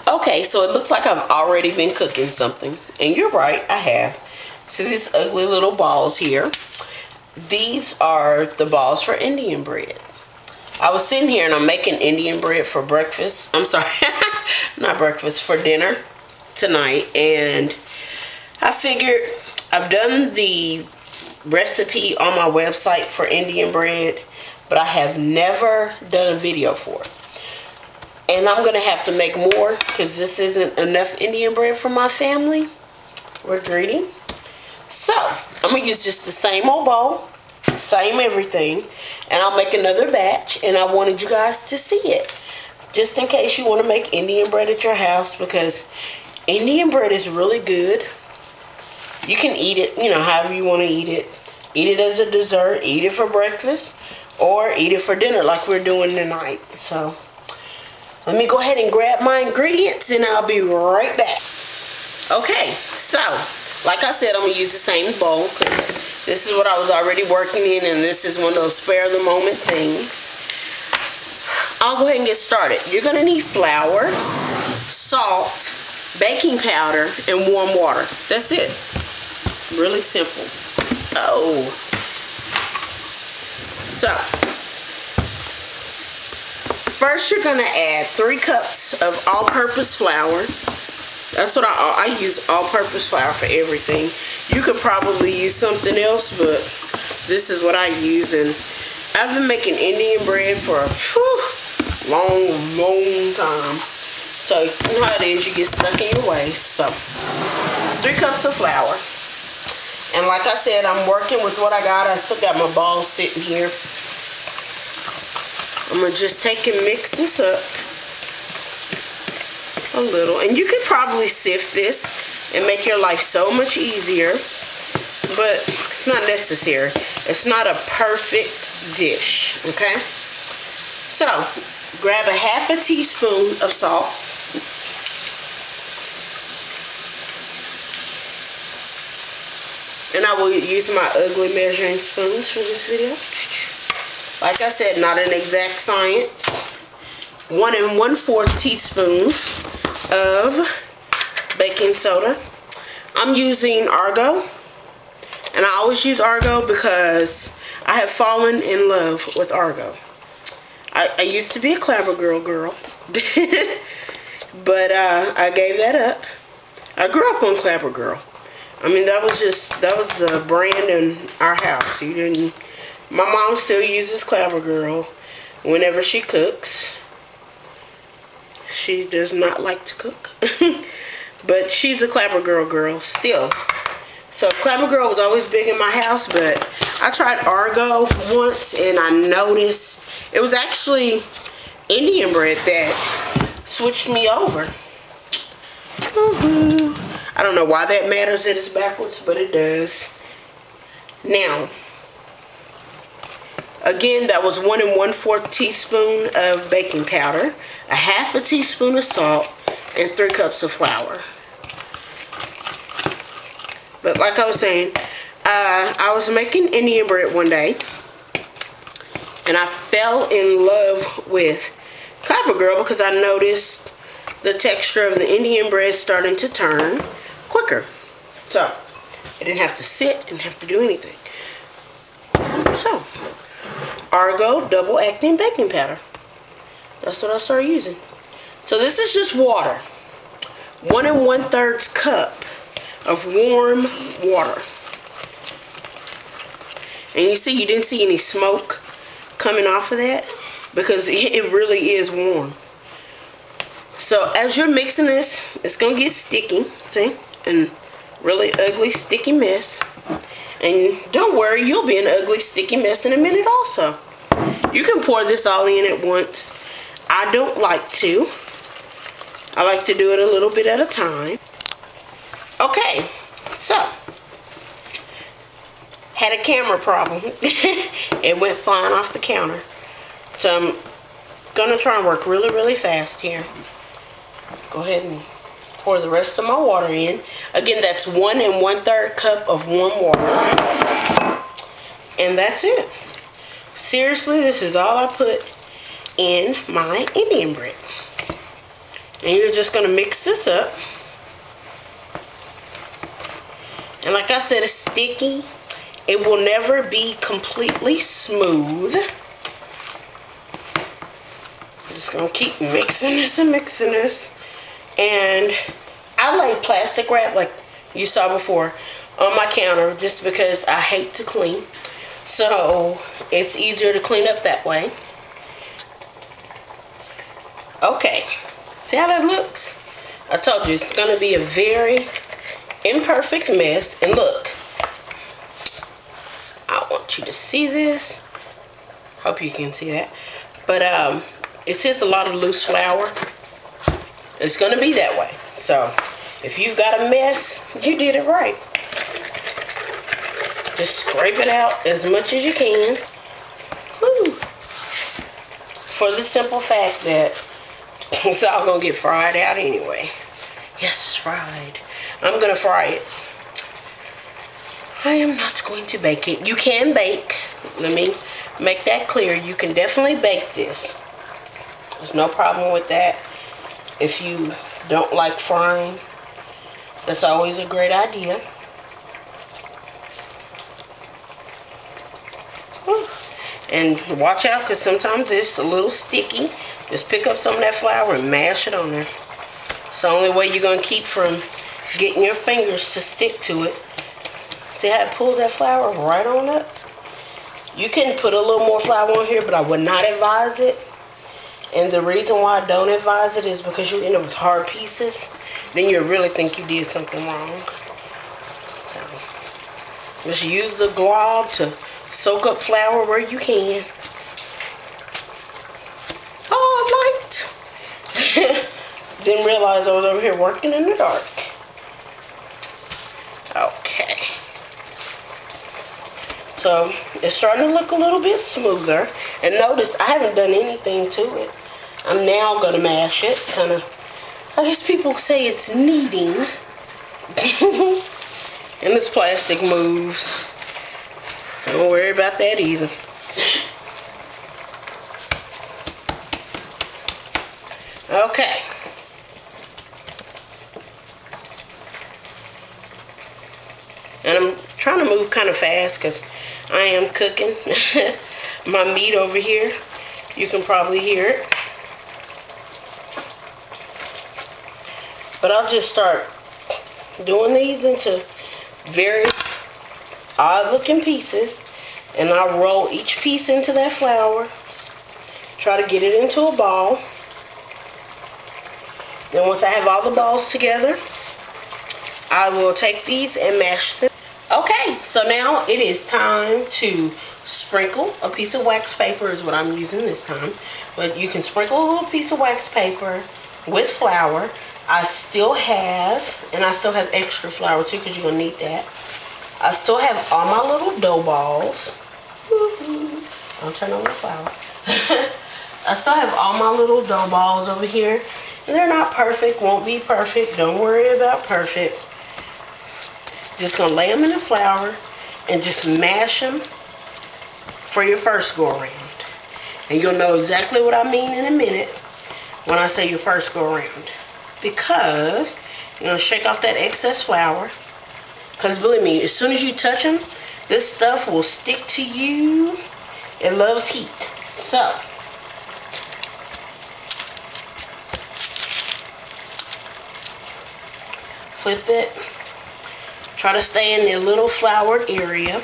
Okay, so it looks like I've already been cooking something. And you're right, I have. See these ugly little balls here? These are the balls for Indian bread. I was sitting here and I'm making Indian bread for breakfast. I'm sorry, not breakfast, for dinner tonight. And I figured I've done the recipe on my website for Indian bread, but I have never done a video for it. And I'm going to have to make more because this isn't enough Indian bread for my family. We're greedy. So, I'm going to use just the same old bowl, same everything, and I'll make another batch, and I wanted you guys to see it. Just in case you want to make Indian bread at your house, because Indian bread is really good. You can eat it, however you want to eat it. Eat it as a dessert, eat it for breakfast, or eat it for dinner like we're doing tonight. So, let me go ahead and grab my ingredients and I'll be right back. Okay, so, like I said, I'm going to use the same bowl because this is what I was already working in and this is one of those spare the moment things. I'll go ahead and get started. You're going to need flour, salt, baking powder, and warm water. That's it. Really simple. Oh. So, first you're going to add 3 cups of all-purpose flour. That's what I use all-purpose flour for everything. You could probably use something else, but this is what I use. And I've been making Indian bread for a long time. So you know how it is, you get stuck in your ways. So 3 cups of flour. And like I said, I'm working with what I got. I still got my balls sitting here. I'm going to just take and mix this up a little. And you could probably sift this and make your life so much easier. But it's not necessary. It's not a perfect dish, okay? So, grab a half a teaspoon of salt. And I will use my ugly measuring spoons for this video. Like I said, not an exact science. 1 1/4 teaspoons of baking soda. I'm using Argo. And I always use Argo because I have fallen in love with Argo. I used to be a Clabber girl. But I gave that up. I grew up on Clabber Girl. I mean, that was the brand in our house. My mom still uses Clabber Girl whenever she cooks. She does not like to cook. But she's a Clabber Girl still. So Clabber Girl was always big in my house, but I tried Argo once and I noticed it was actually Indian bread that switched me over. I don't know why that matters that it's backwards, but it does. Now, again, that was 1 1/4 teaspoon of baking powder, a half a teaspoon of salt, and 3 cups of flour. But like I was saying, I was making Indian bread one day, and I fell in love with Clabber Girl because I noticed the texture of the Indian bread starting to turn quicker. So, I didn't have to sit, didn't have to do anything. So, Argo double acting baking powder. That's what I started using. So this is just water. 1 1/3 cup of warm water. And you see, you didn't see any smoke coming off of that because it really is warm. So as you're mixing this, it's going to get sticky, see? And really ugly, sticky mess. And don't worry, you'll be an ugly, sticky mess in a minute also. You can pour this all in at once. I don't like to. I like to do it a little bit at a time. Okay, so, had a camera problem. It went flying off the counter. So I'm going to try and work really fast here. Go ahead and pour the rest of my water in. Again, that's 1 1/3 cup of warm water. And that's it. Seriously, this is all I put in my Indian bread. And you're just going to mix this up. And like I said, it's sticky. It will never be completely smooth. I'm just going to keep mixing this and mixing this. And I lay plastic wrap, like you saw before, on my counter just because I hate to clean. So it's easier to clean up that way. Okay, see how that looks? I told you it's going to be a very imperfect mess. And look, I want you to see this. Hope you can see that. But it says a lot of loose flour. It's going to be that way. So if you've got a mess, you did it right. Just scrape it out as much as you can. Woo. For the simple fact that it's all going to get fried out anyway. Yes, fried. I'm going to fry it. I am not going to bake it. You can bake. Let me make that clear. You can definitely bake this. There's no problem with that. If you don't like frying, that's always a great idea. And watch out, because sometimes it's a little sticky. Just pick up some of that flour and mash it on there. It's the only way you're going to keep from getting your fingers to stick to it. See how it pulls that flour right on up? You can put a little more flour on here, but I would not advise it. And the reason why I don't advise it is because you end up with hard pieces. Then you really think you did something wrong. So, just use the glob to soak up flour where you can. Oh, light. Didn't realize I was over here working in the dark. Okay. So it's starting to look a little bit smoother. And notice I haven't done anything to it. I'm now going to mash it. Kind of, I guess people say it's kneading. And this plastic moves. Don't worry about that either. Okay. And I'm trying to move kind of fast because I am cooking my meat over here. You can probably hear it. But I'll just start doing these into very odd looking pieces. And I'll roll each piece into that flour. Try to get it into a ball. Then once I have all the balls together, I will take these and mash them. Okay, so now it is time to sprinkle. A piece of wax paper is what I'm using this time. But you can sprinkle a little piece of wax paper with flour. I still have extra flour too because you're going to need that. I still have all my little dough balls. Don't turn on the flour. I still have all my little dough balls over here. And they're not perfect, won't be perfect. Don't worry about perfect. Just going to lay them in the flour and just mash them for your first go around. And you'll know exactly what I mean in a minute when I say your first go around. Because you're going to shake off that excess flour. Because believe me, as soon as you touch them, this stuff will stick to you. It loves heat. So, flip it. Try to stay in the little floured area.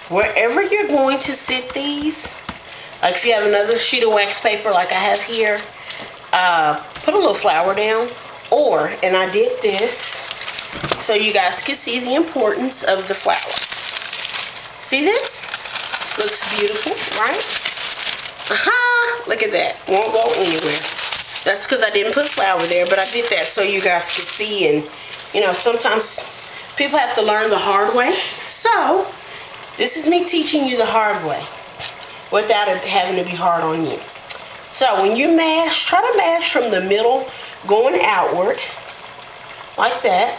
Wherever you're going to sit these, like if you have another sheet of wax paper like I have here, put a little flour down. Or, and I did this so you guys can see the importance of the flour. See this? Looks beautiful, right? Aha! Look at that. Won't go anywhere. That's because I didn't put flour there, but I did that so you guys can see. And, you know, sometimes people have to learn the hard way. So, this is me teaching you the hard way without it having to be hard on you. So, when you mash, try to mash from the middle going outward, like that.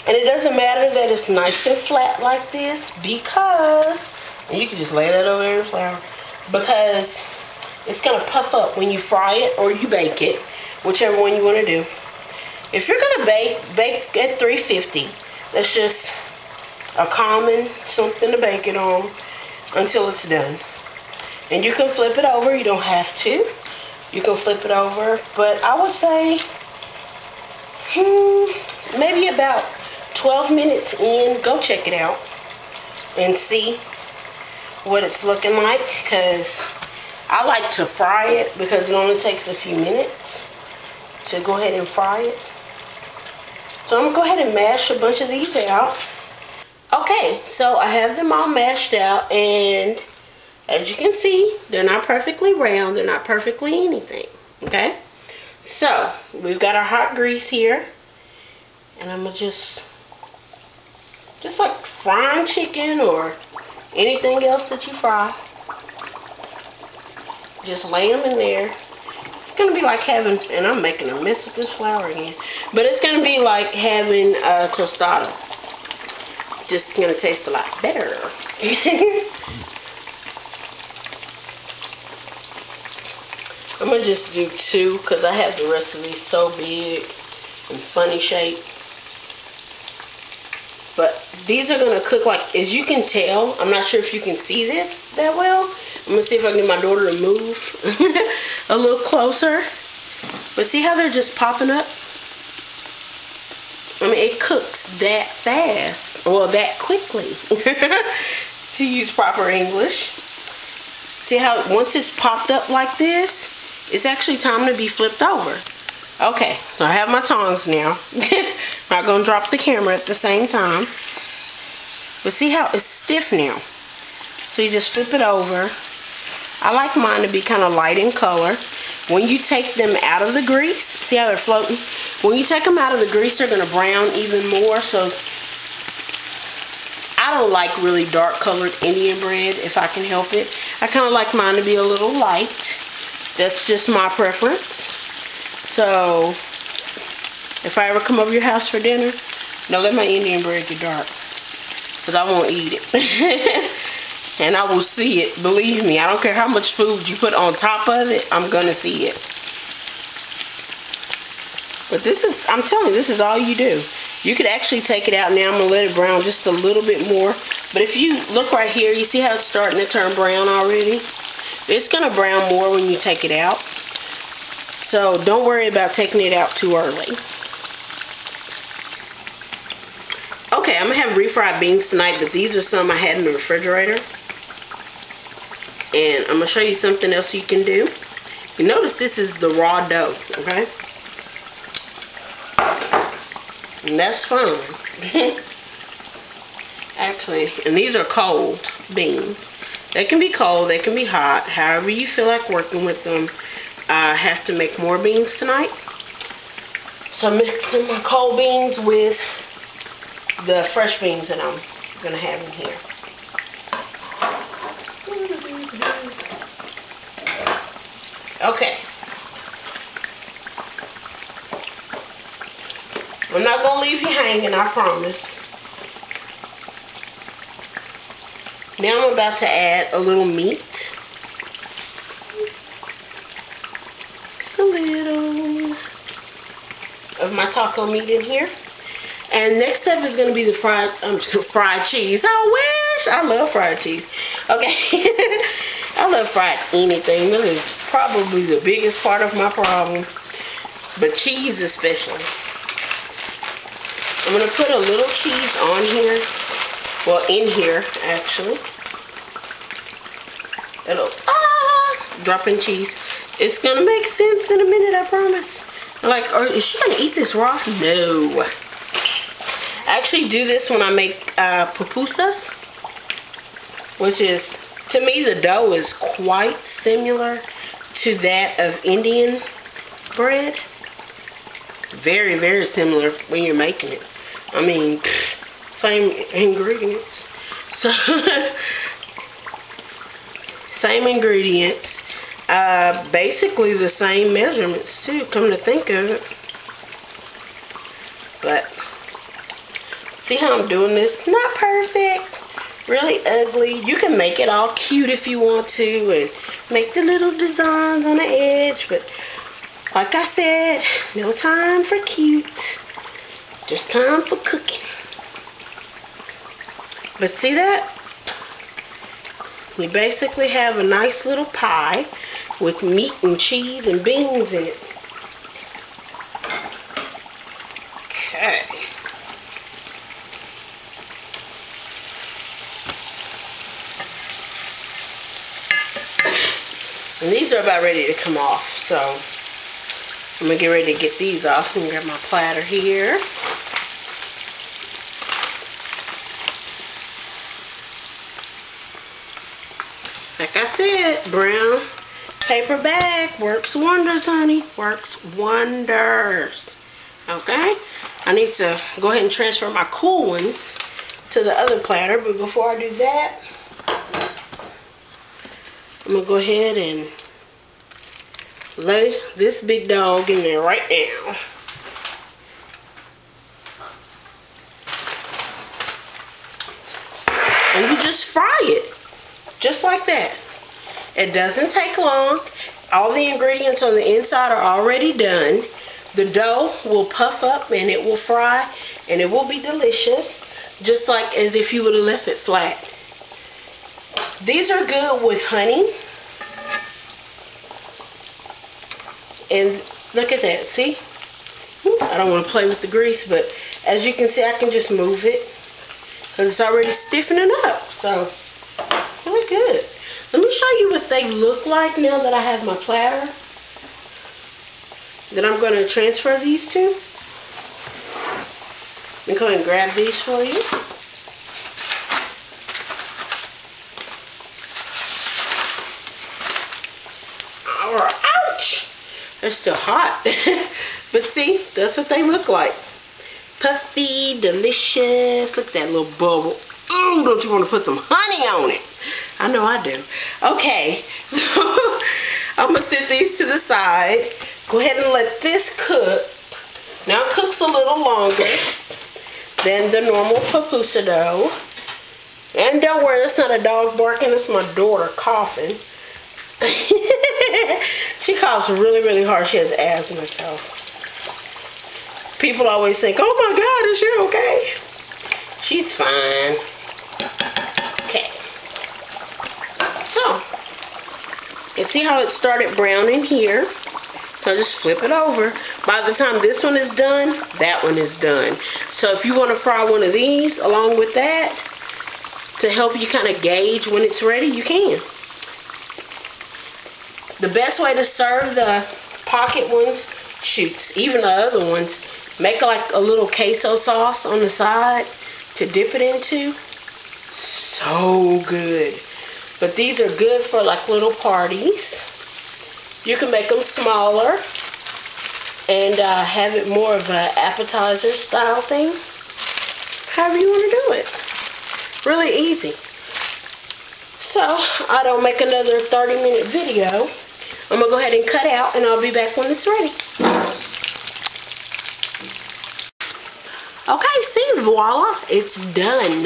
And it doesn't matter that it's nice and flat like this because, and you can just lay that over there in the flour, because It's gonna puff up when you fry it or you bake it, whichever one you want to do. If you're gonna bake at 350. That's just a common something to bake it on until it's done. And you can flip it over. You don't have to. You can flip it over, but I would say maybe about 12 minutes in, go check it out and see what it's looking like, because I like to fry it because it only takes a few minutes to go ahead and fry it. So I'm gonna go ahead and mash a bunch of these out. Okay, so I have them all mashed out, and as you can see, they're not perfectly round, they're not perfectly anything, okay? So we've got our hot grease here, and I'm gonna just like frying chicken or anything else that you fry. Just lay them in there. It's gonna be like having, and I'm making a mess of this flour again, but it's gonna be like having a tostada. Just gonna taste a lot better. I'm gonna just do 2 because I have the rest of these so big and funny shape. But these are gonna cook like, as you can tell, I'm not sure if you can see this that well. I'm gonna see if I can get my daughter to move a little closer. But see how they're just popping up? I mean, it cooks that fast. Well, that quickly. To use proper English. See how once it's popped up like this, it's actually time to be flipped over. Okay, so I have my tongs now. Not gonna drop the camera at the same time. But see how it's stiff now. So you just flip it over. I like mine to be kind of light in color. When you take them out of the grease, see how they're floating? When you take them out of the grease, they're gonna brown even more. So I don't like really dark colored Indian bread if I can help it. I kind of like mine to be a little light. That's just my preference. So if I ever come over your house for dinner, don't let my Indian bread get dark, because I won't eat it. And I will see it. Believe me, I don't care how much food you put on top of it, I'm gonna see it. But this is, I'm telling you, this is all you do. You could actually take it out now. I'm gonna let it brown just a little bit more. But if you look right here, you see how it's starting to turn brown already? It's gonna brown more when you take it out. So don't worry about taking it out too early. Okay, I'm gonna have refried beans tonight, but these are some I had in the refrigerator. And I'm gonna show you something else you can do. You notice this is the raw dough, okay? And that's fine. Actually, and these are cold beans. They can be cold, they can be hot, however you feel like working with them. I have to make more beans tonight. So I'm mixing my cold beans with the fresh beans that I'm gonna have in here. Okay. I'm not gonna leave you hanging, I promise. Now I'm about to add a little meat. Just a little of my taco meat in here. And next up is going to be the fried cheese. I wish. I love fried cheese. Okay. I love fried anything. That is probably the biggest part of my problem. But cheese especially. I'm going to put a little cheese on here. Well, in here, actually. It'll, dropping cheese. It's going to make sense in a minute, I promise. Like, is she going to eat this raw? No. I actually do this when I make pupusas, which is, to me, the dough is quite similar to that of Indian bread. Very, very similar when you're making it. I mean, same ingredients. So, same ingredients. Basically the same measurements too, come to think of it. But see how I'm doing this? Not perfect, really ugly. You can make it all cute if you want to and make the little designs on the edge, but like I said, no time for cute, just time for cooking. But see that? We basically have a nice little pie with meat and cheese and beans in it. Okay. And these are about ready to come off, so I'm gonna get ready to get these off. I'm gonna grab my platter here. Like I said, brown paper bag works wonders, honey. Works wonders. Okay? I need to go ahead and transfer my cool ones to the other platter, but before I do that, I'm gonna go ahead and lay this big dog in there right now. And you just fry it, just like that. It doesn't take long. All the ingredients on the inside are already done. The dough will puff up and it will fry and it will be delicious, just like as if you would have left it flat. These are good with honey. And look at that, see? I don't want to play with the grease, but as you can see, I can just move it because it's already stiffening up. So, really good. Let me show you what they look like now that I have my platter. Then I'm going to transfer these to. Let me go ahead and grab these for you. Ouch! They're still hot. But see, that's what they look like. Puffy, delicious. Look at that little bubble. Oh, don't you want to put some honey on it? I know I do. Okay, so I'm going to set these to the side. Go ahead and let this cook. Now it cooks a little longer than the normal pupusa dough. And don't worry, it's not a dog barking, it's my daughter coughing. She coughs really, really hard. She has asthma, so people always think, oh my God, is she okay? She's fine. Okay. So, you see how it started browning here? So just flip it over. By the time this one is done, that one is done. So if you want to fry one of these along with that to help you kind of gauge when it's ready, you can. The best way to serve the pocket ones, shoots, even the other ones, make like a little queso sauce on the side to dip it into. So good. But these are good for like little parties. You can make them smaller and have it more of an appetizer style thing. However you want to do it. Really easy. So, I don't make another 30-minute video. I'm going to go ahead and cut out and I'll be back when it's ready. Okay, see, voila, it's done.